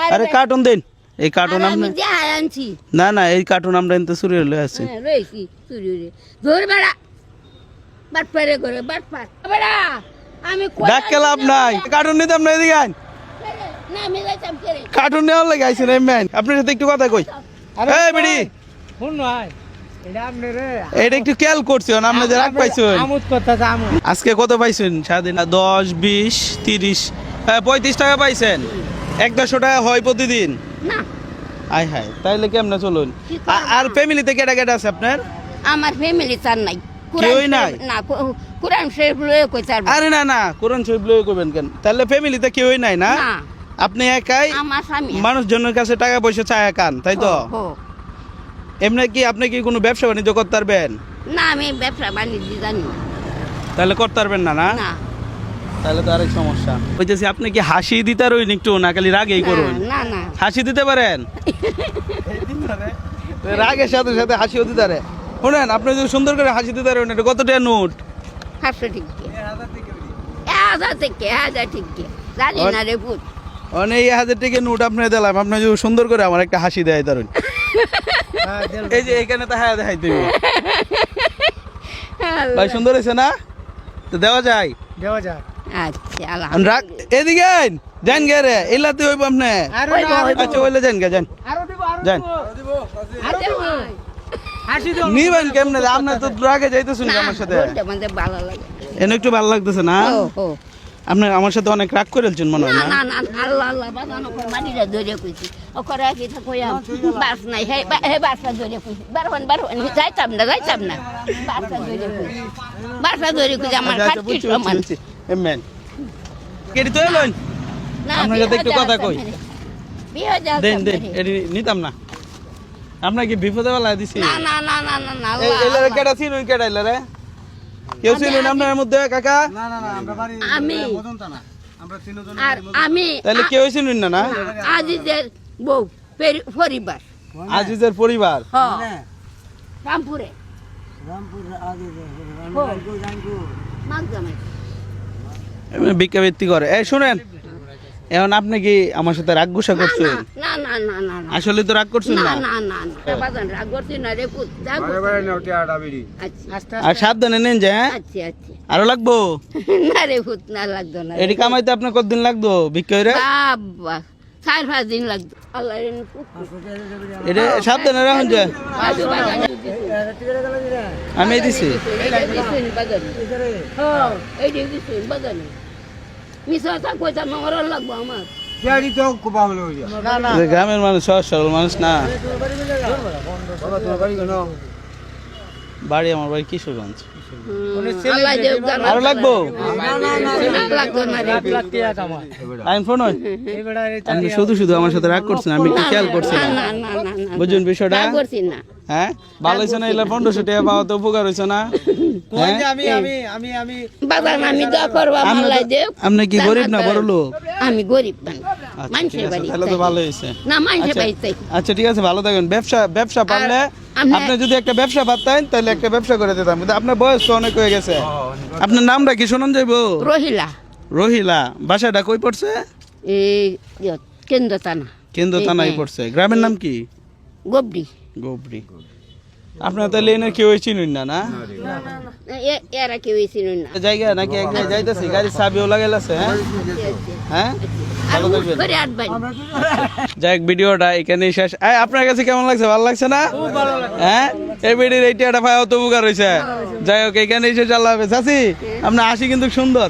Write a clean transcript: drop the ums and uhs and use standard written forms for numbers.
আরে কার্টুন দেন এই কার্টুন আমি আমরা যা আনছি না না এই কার্টুন আমরা এনতে চুরি হলে আছে রয়েছি চুরি রে ধর বেড়া বাট পারে করে বাট পার বেড়া আমি ডাক লাভ নাই কার্টুন নিতাম না এদিকে আইন না আমি যাইতাম করে কার্টুন নেওয়ার লাগে আইছেন এই ম্যান আপনার সাথে একটু কথা কই এই বিড়ি শুন নয় এটা আপনি রে এটা একটু খেয়াল করছেন আপনি যে রাগ পাইছেন আমোদ করতেছে আমোদ আজকে কত পাইছেন সারাদিন 10 20 30 হ্যাঁ 35 টাকা পাইছেন 100 টাকা হয় প্রতিদিন না আয় হায় তাইলে কেমনে চলুন কি করব? আর ফ্যামিলিতে কেটা কেটা আছে আপনার আমার ফ্যামিলি চার নাই কেউই নাই? না কোরআন শরীফ লয়ে কই চার আরে না না কোরআন শরীফ লয়ে কইবেন কেন তাহলে ফ্যামিলিতে কেউই নাই না না আপনি একাই আমার স্বামী মানুষজনের কাছে টাকা পয়সা চায় কান তাই তো হো এমনি কি আপনি কি কোনো ব্যবসা বাণিজ্য করতে পারবেন না আমি ব্যবসা বাণিজ্য জানি না। তাহলে করতে পারবেন না না না তাহলে তো আরেক সমস্যা বলতেছি আপনি কি হাসি দিতে রইন একটু না খালি রাগেই করুন না না হাসি দিতে পারেন রাগের সাথে সাথে হাসিও দিতে পারে শুনেন আপনি যদি সুন্দর করে হাসি দিতে পারেন এটা কত টাকা নোট 500 ঠিক 1000 থেকে 1000 ঠিক জানি না রে পুত অনেক 1000 টাকা নোট আপনি দিলাম আপনি যদি সুন্দর করে আমার একটা হাসি দেয় ধরুন এই যে এখানে তো হ্যাঁ দেখাই তুমি ভাই সুন্দর হয়েছে না তো দেওয়া যায় দেওয়া যায় আচ্ছা আর আলহামদুলিল্লাহ রাগ এদিকে আইন যান গে রে এলাতে হইব আপনি আরো ওই বল। আচ্ছা ওইলে যান গে যান আরো দিব যান হাসি দাও নিবেন কেমনে আপনি তো রাগে যাইতেছেন না আমার সাথে বলতে মানে ভালো লাগে এনে একটু ভালো লাগতেছে না ও হো আপনি আমার সাথে অনেক রাগ করেছেন মনে হয় না না না না আল্লাহ আল্লাহ বাজানো করে মাটিটা ধরে কইছি ওকরে কি থাকইয়া বাস নাই হে বাসা ধরে কইছি বারবান যাইতাম না বাসা ধরে কইছি বাসা ধরে কইছি আমার খাটকি সমান এমেন কেডি তো এলেন না আপনার সাথে একটু কথা কই। বিয়ে যা দেন দেন এডি নিতাম না আপনার কি বিপদে বেলা দিছি না না না না না না এই এলারে কেডা চিনুন কেডা এলারে কেউ চিনুন আপনার মধ্যে কাকা না না না আমরা বাড়ি আমি মজনতা না আমরা তিনজন আর আমি তাহলে কেউ চিনুন না না আজিজের বউ পরিবার আজিজের পরিবার হ রামপুরে রামপুর আগে হো। জানকু মাগজামাই ভিক্ষাবৃত্তি করে এই শুনেন এখন আপনি কি আমার সাথে রাগ গুসা করছেন না না না না না আসলে তো রাগ করছেন না না না না না বাজান রাগ করছি না রে পুত যাবো আচ্ছা আস্তে আর সাবধানে নেন যে হ্যাঁ আচ্ছা আচ্ছা আরো লাগবো না রে পুত না লাগতো না এটি কামাইতে আপনার কতদিন লাগতো ভিক্ষা করে বাবা 4-5 দিন লাগতো আল্লাহ রে পুত এটা সাবধানে রাখুন যে আজু বাজান আমি দিছি এই দিছি বাজান মিছা তা কইতা নগর লাগবো আমার গাড়ি তো কোপা হলো না না যে গ্রামের মানুষ সহজ সরল মানুষ না বাবা তোমার বাড়ি কেন বাড়ি আমার বাড়ি কিশোরগঞ্জ আল্লাহ দেব জানা আরো লাগবো না লাগতো না রে আইন ফোন হন এই বেড়া আপনি শুধু শুধু আমার সাথে রাগ করছেন আমি একটু খেয়াল করছি না না না না না বুঝুন বিষয়টা রাগ করছি না হ্যাঁ ভালো হয়েছে না এলে 1500 টাকা পাওয়া তো উপকার হয়েছে না হ্যাঁ আমি বাজান আমি দোয়া করবো আল্লাহ দেব আপনি কি গরিব না বড় লোক আমি গরিব মানুষ আচ্ছা, মানুষের ঠিক আছে, বাড়ি তাহলে তো ভালো হয়েছে না মানুষের আচ্ছা, বাড়িতে আচ্ছা ঠিক আছে ভালো থাকবেন ব্যবসা পারলে আপনি- আপনি যদি একটা ব্যবসা পারতেন তাহলে একটা ব্যবসা করে দিতাম কিন্তু আপনার বয়স তো অনেক হয়ে গেছে আপনার নামটা কি শোনান যাইবো রহিলা রহিলা বাসাটা কই পড়ছে এই কেন্দ্র টানা কেন্দ্র থানায় পড়ছে গ্রামের নাম কি গবডি গোবরি আপনার তাহলে এনে কেউ চিনুন না না এরা কেউ ছিল না জায়গা নাকি এক জায়গায় যাইতেছি গাড়ির চাবিও লাগাইল আছে হ্যাঁ হ্যাঁ আর ভালো থাকবেন করে আটবাই যাই হোক, ভিডিওটা এখানেই শেষ আপনার কাছে কেমন লাগছে ভালো লাগছে না হ্যাঁ এই ভিডিওর এইটা একটা পায় অত উপকার হয়েছে যাই হোক এখানেই শেষ আল্লাহ হাফেজ চাচি আপনার হাসি কিন্তু সুন্দর